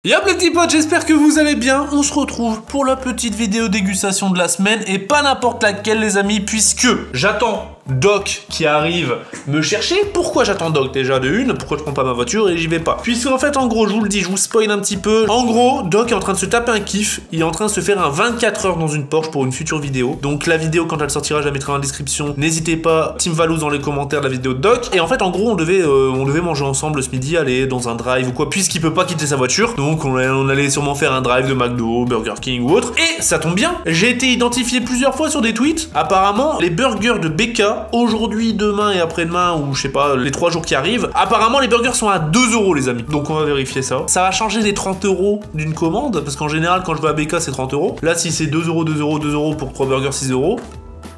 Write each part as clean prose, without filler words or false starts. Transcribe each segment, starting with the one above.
Y'a les petits potes, j'espère que vous allez bien. On se retrouve pour la petite vidéo dégustation de la semaine et pas n'importe laquelle les amis, puisque j'attends Doc qui arrive me chercher. Pourquoi j'attends Doc déjà de une? Pourquoi je prends pas ma voiture et j'y vais pas? Puisque en fait en gros je vous le dis, je vous spoil un petit peu. En gros Doc est en train de se taper un kiff. Il est en train de se faire un 24 heures dans une Porsche pour une future vidéo. Donc la vidéo quand elle sortira je la mettrai en description. N'hésitez pas, Team Valouz dans les commentaires de la vidéo de Doc. Et en fait en gros on devait manger ensemble ce midi, aller dans un drive ou quoi, puisqu'il peut pas quitter sa voiture. Donc on allait sûrement faire un drive de McDo, Burger King ou autre. Et ça tombe bien, j'ai été identifié plusieurs fois sur des tweets. Apparemment les burgers de BK aujourd'hui, demain et après-demain, ou je sais pas, les 3 jours qui arrivent, apparemment les burgers sont à 2 € les amis. Donc on va vérifier ça. Ça va changer des 30 € d'une commande, parce qu'en général quand je vais à BK c'est 30 €. Là si c'est 2 €, 2 €, 2 € pour 3 burgers, 6 €.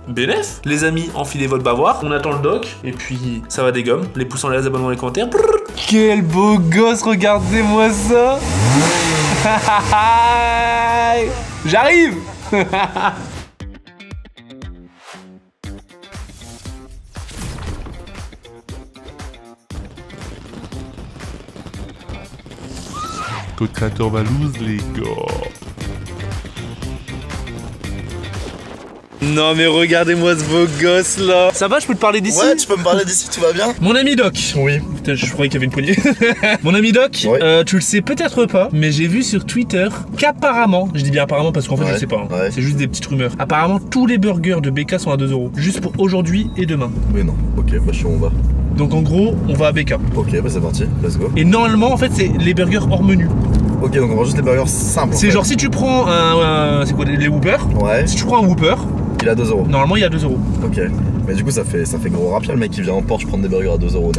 Bénef. Les amis, enfilez votre bavoir. On attend le Doc. Et puis, ça va des gommes. Les pouces en l'air, les abonnements dans les commentaires. Brrr. Quel beau gosse, regardez-moi ça. J'arrive. Code créateur Valouz, les gars. Non mais regardez-moi ce beau gosse là. Ça va, je peux te parler d'ici? Ouais, tu peux me parler d'ici, tout va bien? Mon ami Doc. Oui. Putain, je croyais qu'il y avait une poignée. Mon ami Doc, Ouais. tu le sais peut-être pas, mais j'ai vu sur Twitter qu'apparemment, je dis bien apparemment parce qu'en fait Ouais, je sais pas, hein, ouais. c'est juste des petites rumeurs. Apparemment tous les burgers de BK sont à 2 €, juste pour aujourd'hui et demain. Mais non. Ok, bah je suis où on va. Donc en gros, on va à BK. Ok, bah c'est parti, let's go. Et normalement en fait c'est les burgers hors menu. Ok, donc on prend juste les burgers simples. C'est genre si tu prends c'est quoi les Whoopers? Ouais, Si tu prends un Whopper, il a 2 €. normalement il y a 2 €. Ok. Mais du coup, ça fait gros rapia le mec qui vient en Porsche prendre des burgers à 2 €, non?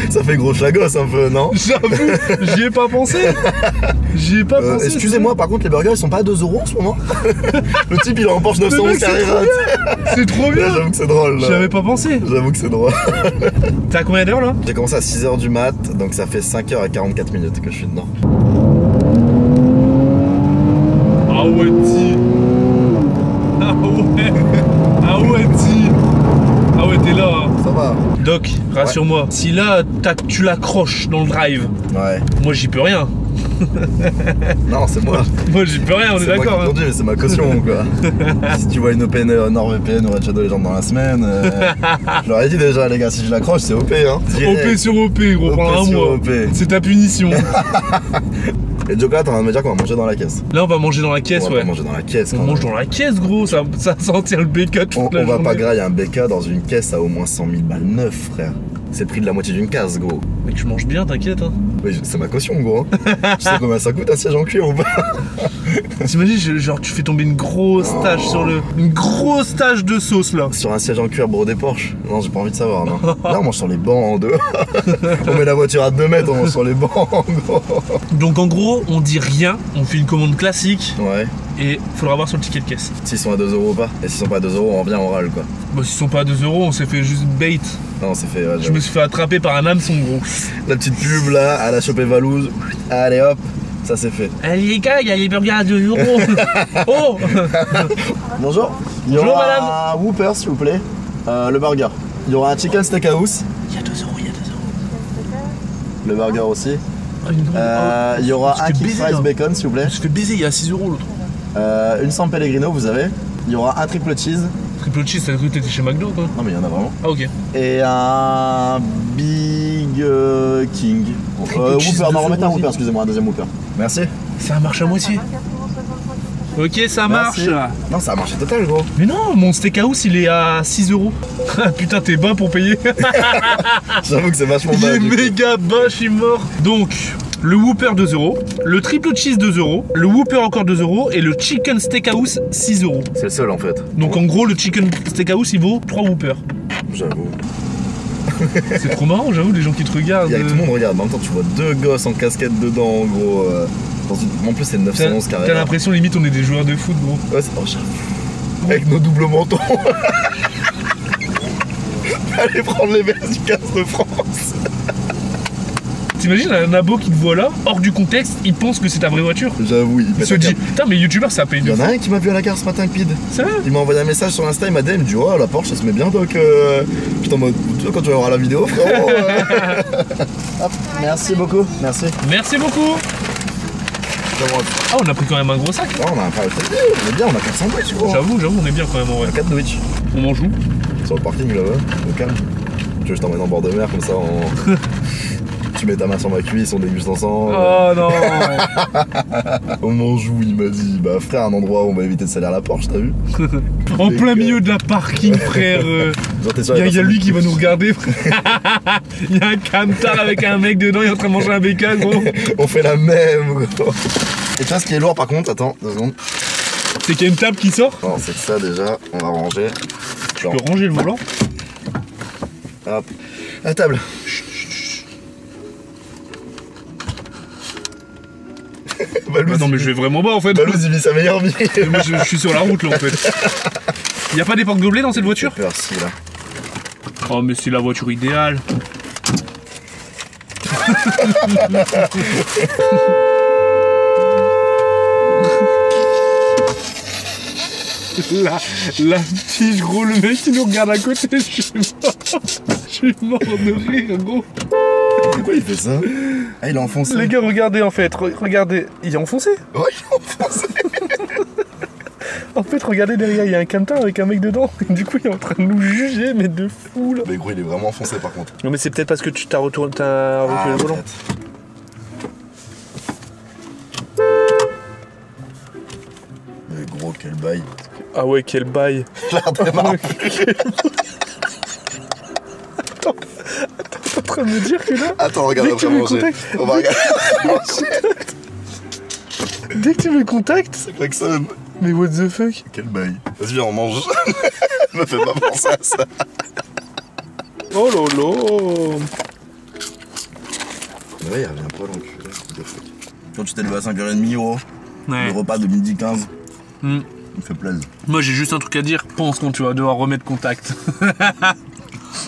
Ça fait gros chagos un peu, non? J'avoue, j'y ai pas pensé. J'y ai pas pensé. Excusez-moi, par contre, les burgers ils sont pas à 2 € en ce moment? Le type il est en Porsche 911 Carrera. C'est trop bien. J'avoue que c'est drôle. J'y avais pas pensé. J'avoue que c'est drôle. T'es à combien d'heures là? J'ai commencé à 6 h du mat, donc ça fait 5 h et 44 minutes que je suis dedans. Ah ouais, ti. Ah ouais. Ah ouais, ti. Ah ouais, t'es là. Hein. Ça va? Doc, rassure-moi. Si là, tu l'accroches dans le drive, Ouais. moi j'y peux rien. Non, c'est moi. Moi j'y peux rien, on est C'est moi d'accord. qui Hein. conduis, mais c'est ma caution quoi. Si tu vois une Open NordVPN ou Red Shadow Legends dans la semaine, je leur ai dit déjà les gars, si je l'accroche c'est OP hein. OP sur OP, gros, OP pendant un sur mois. OP. C'est ta punition. Et Joker, t'es en train de me dire qu'on va manger dans la caisse. Là on va manger dans la caisse, On va ouais. pas manger dans la caisse. On quand mange même. dans la caisse, gros, ça sentir le BK toute On la va journée. pas grailler un BK dans une caisse à au moins 100 000 balles neuf, frère. C'est le prix de la moitié d'une case, gros. Mec, je mange bien, t'inquiète. Hein. Oui, c'est ma caution, gros. Tu sais combien ça coûte un siège en cuir ou pas? T'imagines, genre, tu fais tomber une grosse tache sur le. Une grosse tache de sauce là. Sur un siège en cuir brodé Porsche? Non, j'ai pas envie de savoir, non. Là, on mange sur les bancs en deux. On met la voiture à 2 mètres, on mange sur les bancs, en gros. Donc en gros, on dit rien, on fait une commande classique Ouais. et faudra voir sur le ticket de caisse. S'ils sont à 2 € ou pas. Et s'ils sont pas à 2 €, on revient, on râle quoi. Bah, s'ils sont pas à 2 €, on s'est fait juste bait. Non, c'est fait. Ouais, Je me suis fait attraper par un hameçon, gros. La petite pub là, elle a chopé Valouz. Allez hop, ça c'est fait. Allez les gars, il y a les burgers à 2 €. Oh. Bonjour. Il y Bonjour, aura madame. un Whopper s'il vous plaît. Le burger. Il y aura un chicken steakhouse. Il y a 2 €, il y a 2 €. Le burger aussi. Ah, une grande- Il y aura tu un fais kick baiser, fries là. bacon s'il vous plaît. On se fait baiser, il y a 6 € l'autre. Une San Pellegrino vous avez. Il y aura un triple cheese. Triple cheese, ça a cru que t'étais chez McDo quoi. Non mais il y en a vraiment. Ah ok. Et un Big King. Triple cheese, Whopper, non 2 remettez un €, Whopper, excusez-moi, un deuxième Whopper. Merci. Ça marche à moitié. Ok, ça marche. Merci. Non, ça a marché total gros. Mais non, mon steakhouse il est à 6 €. Putain, t'es bas pour payer. J'avoue que c'est vachement Il bas. est du coup. méga bas, je suis mort. Donc, le Whopper 2 €, le triple cheese 2 €, le Whopper encore 2 € et le chicken steakhouse 6 €. C'est le seul en fait. Donc en gros, le chicken steakhouse il vaut 3 Whoopers. J'avoue. C'est trop marrant, j'avoue, les gens qui te regardent. Il y a que tout le monde regarde. En même temps, tu vois 2 gosses en casquette dedans en gros. En plus, c'est le 911 T'as carré. l'impression limite on est des joueurs de foot, gros. Ouais, c'est j'avoue. Avec nos doubles mentons. Allez prendre les verres du 15 de France. T'imagines un abo qui te voit là, hors du contexte, il pense que c'est ta vraie voiture. J'avoue, Il se dit, putain, mais youtubeur ça paye Il de y en fou. a un qui m'a vu à la gare ce matin, Pid. Sérieux? Il m'a envoyé un message sur Insta, il m'a dit, oh la Porsche ça se met bien donc putain en mode tu vois quand tu vas voir la vidéo frérot Hop, merci beaucoup, merci. Merci beaucoup. Ah, on a pris quand même un gros sac. Oh, on a un pareil, on est bien, on a 400 Twitch gros. J'avoue, on est bien quand même en vrai. On a 4 Twitch. On mange où? Sur le parking là-bas, au calme. Tu veux que je t'emmène en bord de mer comme ça tu mets ta main sur ma cuisse, on déguste ensemble. Oh non. On mange où il m'a dit, bah frère, un endroit où on va éviter de salir la Porsche, t'as vu? En plein milieu de la parking, frère. Genre, t'es sûr, Il y a personne lui qui va nous regarder. Il y a un camtar avec un mec dedans, il est en train de manger un bacon, gros. On fait la même gros. Et tu vois ce qui est lourd par contre, attends, 2 secondes. C'est qu'il y a une table qui sort. Non, c'est que ça déjà, on va ranger. Tu peux ranger le volant. Hop, la table. Balouz, Non mais je vais vraiment bas en fait. Balouz il vit sa meilleure vie. Moi je suis sur la route là en fait. Y'a pas des portes gobelets dans cette voiture? J'ai peur, si là. Oh mais c'est la voiture idéale. La tige gros, le mec qui nous regarde à côté, je suis mort de rire gros. Pourquoi il fait ça? Ah il est enfoncé. Les gars regardez en fait, regardez, il est enfoncé. Ouais il est enfoncé. En fait regardez derrière, il y a un camtar avec un mec dedans. Du coup il est en train de nous juger mais de fou là. Mais gros il est vraiment enfoncé par contre. Non mais c'est peut-être parce que tu t'as reculé le volant. Peut-être. Mais gros quel bail. Ah ouais quel bail. La redémarre. Attends, t'es en train de me dire que là, Attends regarde dès que après tu me manger. contactes, On va regarder. dès que tu me contactes, C'est klaxon. mais what the fuck. Quel bail. Vas-y viens on mange. Me fais pas penser à ça. Oh lolo. Ouais il revient pas l'enculé. What the fuck. Quand tu t'es levé à 5h30 gros. Ouais. Le repas de midi 15. Hmm. Il me fait plaisir. Moi j'ai juste un truc à dire, pense quand tu vas devoir remettre contact.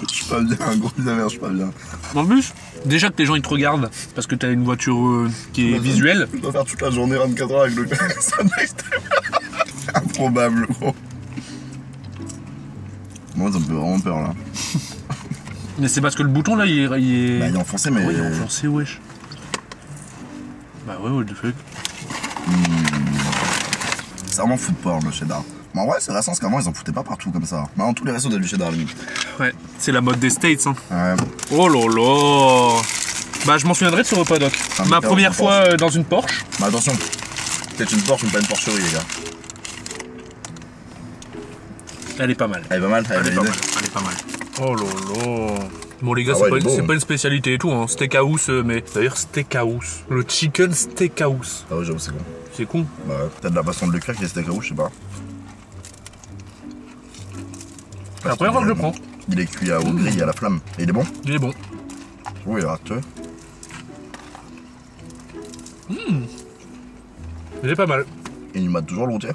Je suis pas bien, gros je suis pas bien. En plus, déjà que les gens ils te regardent parce que t'as une voiture qui est visuelle. Je dois faire toute la journée 24 heures avec le klaxon. C'est improbable gros. Moi ça me fait vraiment peur là. Mais c'est parce que le bouton là il est. Bah il est enfoncé mais. Ouais, il est enfoncé, wesh. Bah ouais, what the fuck. C'est vraiment food porn le cheddar. Mais en vrai c'est récent parce qu'avant ils en foutaient pas partout comme ça. Maintenant tous les restos du cheddar à la limite. Ouais, c'est la mode des States hein. Ouais. Oh lolo. Bah je m'en souviendrai de ce repas doc. Ah, Ma mais première t'es en fois dans une Porsche. Mais attention, peut-être une Porsche mais pas une porcherie les gars. Elle est pas mal. Elle est pas mal, Elle est pas validée. mal. Elle est pas mal. Oh lolo. Bon les gars, Ah c'est ouais, pas, il est beau, c'est hein. pas une spécialité et tout, hein. Steakhouse, mais d'ailleurs steakhouse. Le chicken steakhouse. Ah ouais j'avoue c'est bon. C'est con. Bah ouais. Peut-être la façon de le cuire qui est steak rouge, je sais pas. C'est la première fois que je le prends. Il est cuit au grill à la flamme. Et il est bon? Il est bon. Oui il est râteux. Il est pas mal. Et il mate toujours le routier.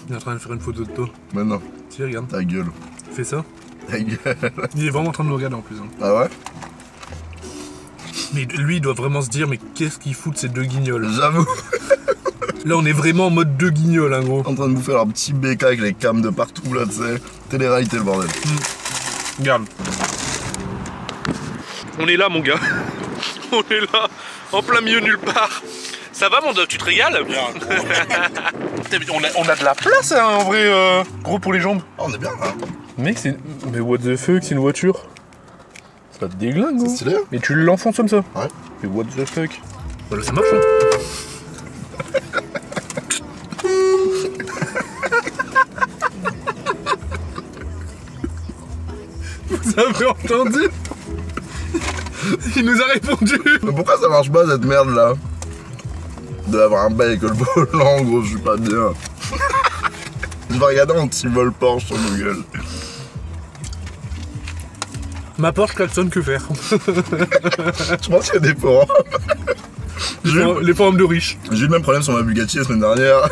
Il est en train de faire une photo de toi. Maintenant, Tiens, regarde. ta gueule. Fais ça. Ta gueule. Il est vraiment en train de nous regarder en plus. Hein. Ah ouais? Mais lui, il doit vraiment se dire, mais qu'est-ce qu'il fout de ces deux guignols? J'avoue. Là, on est vraiment en mode deux guignols, hein, gros. En train de bouffer leur petit béca avec les cams de partout là, tu sais. Télé-réalité le bordel. Regarde. On est là, mon gars. On est là, en plein milieu nulle part. Ça va, mon doc, tu te régales? on a de la place, hein, en vrai, gros pour les jambes. Ah, on est bien là. Mec, c'est... Mais what the fuck, c'est une voiture. Ça te déglingue, gros. C'est stylé. Mais tu l'enfonces comme ça. Ouais. Mais what the fuck. Voilà, ça marche, hein. Vous avez entendu? Il nous a répondu. Mais pourquoi ça marche pas cette merde là? De avoir un bail avec le volant, gros, je suis pas bien. Je vais regarder un petit vol Porsche sur Google. Ma Porsche klaxonne, que faire? Je pense qu'il y a des forums. Les forums de riches. J'ai eu le même problème sur ma Bugatti la semaine dernière.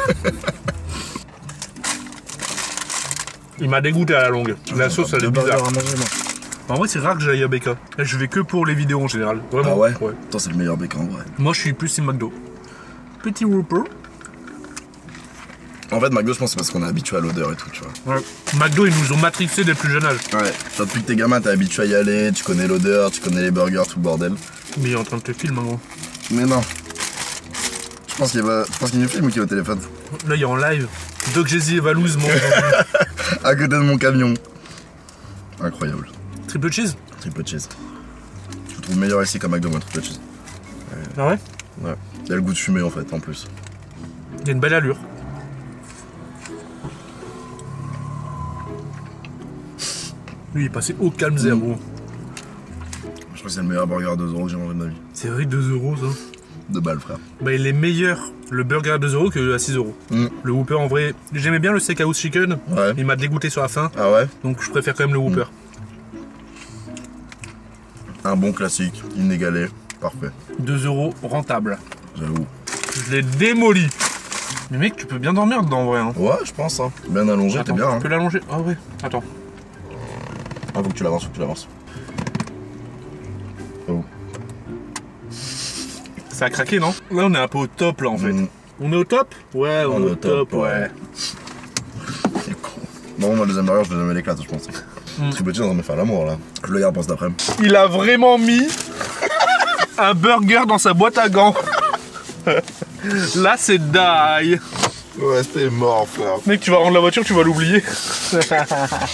Il m'a dégoûté à la longue. La sauce, elle est bizarre. À manger, moi. En vrai, c'est rare que j'aille à BK. Je vais que pour les vidéos en général. Vraiment. Ah ouais? Ouais. Putain, c'est le meilleur BK en vrai. Moi, je suis plus Team McDo. Petit Whopper. En fait, McDo, je pense que c'est parce qu'on est habitué à l'odeur et tout, tu vois. Ouais. McDo, ils nous ont matrixé dès le plus jeune âge. Ouais. Toi, depuis que t'es gamin, t'es habitué à y aller, tu connais l'odeur, tu connais les burgers, tout le bordel. Mais il est en train de te filmer, gros. Mais non. Je pense qu'il nous filme ou qu'il est au téléphone. Là, il est en live. Doc Jay-Z et Valouz mangent. À côté de mon camion. Incroyable. Triple cheese. Triple cheese. Je le trouve meilleur ici qu'à McDo, moi, triple cheese. Ah ouais? Ouais. Il y a le goût de fumée en fait, en plus. Il y a une belle allure. Lui, il est passé au calme zéro. Je crois que c'est le meilleur burger à 2 € que j'ai mangé de ma vie. C'est vrai, 2 € ça. 2 balles, frère. Bah, il est meilleur le burger à 2 € que à 6 €. Le Whopper, en vrai, j'aimais bien le steakhouse chicken. Ouais. Il m'a dégoûté sur la fin. Ah ouais? Donc, je préfère quand même le Whopper. Un bon classique, inégalé, parfait. 2 € rentable. J'avoue. Je l'ai démoli. Mais mec, tu peux bien dormir dedans en vrai. Hein. Ouais, je pense, hein. Bien allongé, t'es Attends, bien, tu hein. peux l'allonger. Ah ouais. Attends. Ah, faut que tu l'avances, faut que tu l'avances. Oh. Ça a craqué, non? Là, on est un peu au top, là, en fait. Mm. On est au top? Ouais, on est au top, ouais. ouais. C'est con. Bon, moi, le deuxième burger, je vais jamais l'éclate, je pense. Triple cheese, on va me faire l'amour, là. Je le garde pour cet après-midi. Il a vraiment mis un burger dans sa boîte à gants. Là, c'est die. Ouais, c'était mort, frère. Mec, tu vas rendre la voiture, tu vas l'oublier.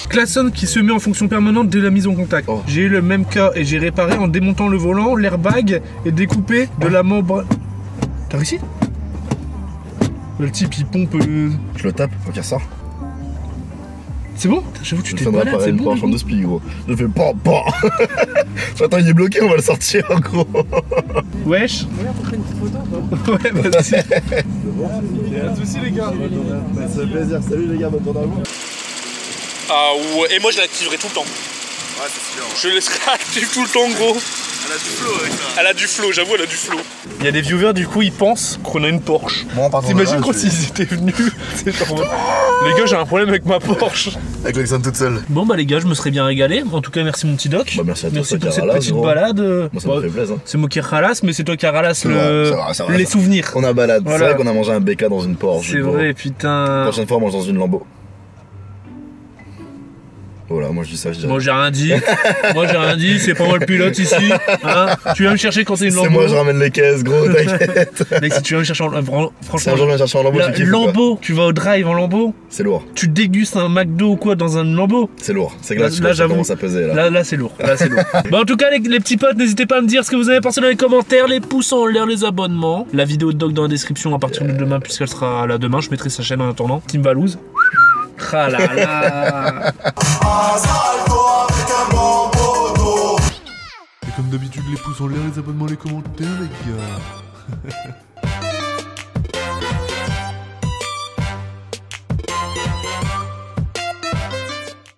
Klaxon qui se met en fonction permanente dès la mise en contact. Oh. J'ai eu le même cas et j'ai réparé en démontant le volant, l'airbag et découpé de la membrane. T'as réussi? Le type il pompe. Je le tape, faut qu'il ressort. C'est bon? J'avoue, tu Je t'es fais balade, pareil, c'est une bon. Porsche en 2 spi, gros. Je fais pan, pan. Attends, il est bloqué, on va le sortir, gros. Wesh. Ouais, vas-y. Pas de soucis, les gars. Ça fait plaisir. Salut, les gars, bonne journée à vous. Ah ouais, et moi je l'activerai tout le temps. Ouais, c'est sûr. Je laisserai active tout le temps, gros. Elle a du flow avec ça. Elle a du flow, j'avoue, elle a du flow. Il y a des viewers, du coup, ils pensent qu'on a une Porsche. Moi, en partant T'imagines de là, quand je ils étaient venus? C'est genre, les gars, j'ai un problème avec ma Porsche. Avec Alexandre toute seule. Bon, bah, les gars, je me serais bien régalé. En tout cas, merci, mon petit doc. Bah, merci à toi, Merci toi pour qui cette ralasse, petite gros. balade. Moi, ça me fait plaisir. C'est moi qui ralasse, mais c'est toi qui ralasse C'est vrai, c'est vrai, les ça. souvenirs. On a balade. Voilà. C'est vrai qu'on a mangé un BK dans une Porsche. C'est gros. vrai, La putain. prochaine fois, on mange dans une Lambo. Voilà, moi je dis ça, je dis Moi, j'ai rien dit. Moi, j'ai rien dit. C'est pas moi le pilote ici. Hein, tu viens me chercher quand t'es une c'est Lambo. moi, je ramène les caisses, gros, t'inquiète. Mec, si tu viens me chercher en Si franchement. un jour je viens chercher en Lambo, tu kiffes ou pas? Lambo, tu vas au drive en Lambo, C'est lourd, tu dégustes un McDo ou quoi dans un Lambo. c'est lourd. C'est que Là, là, tu là, j'avoue. commences à peser là. Là, c'est lourd. Là, c'est lourd. Bon, en tout cas, les petits potes, n'hésitez pas à me dire ce que vous avez pensé dans les commentaires, les pouces en l'air, les abonnements. La vidéo de Doc dans la description à partir de demain, puisqu'elle sera là demain. Je mettrai sa chaîne en attendant. Team Valouz. Ah là là. Et comme d'habitude, les pouces en l'air, les abonnements, les commentaires, les gars.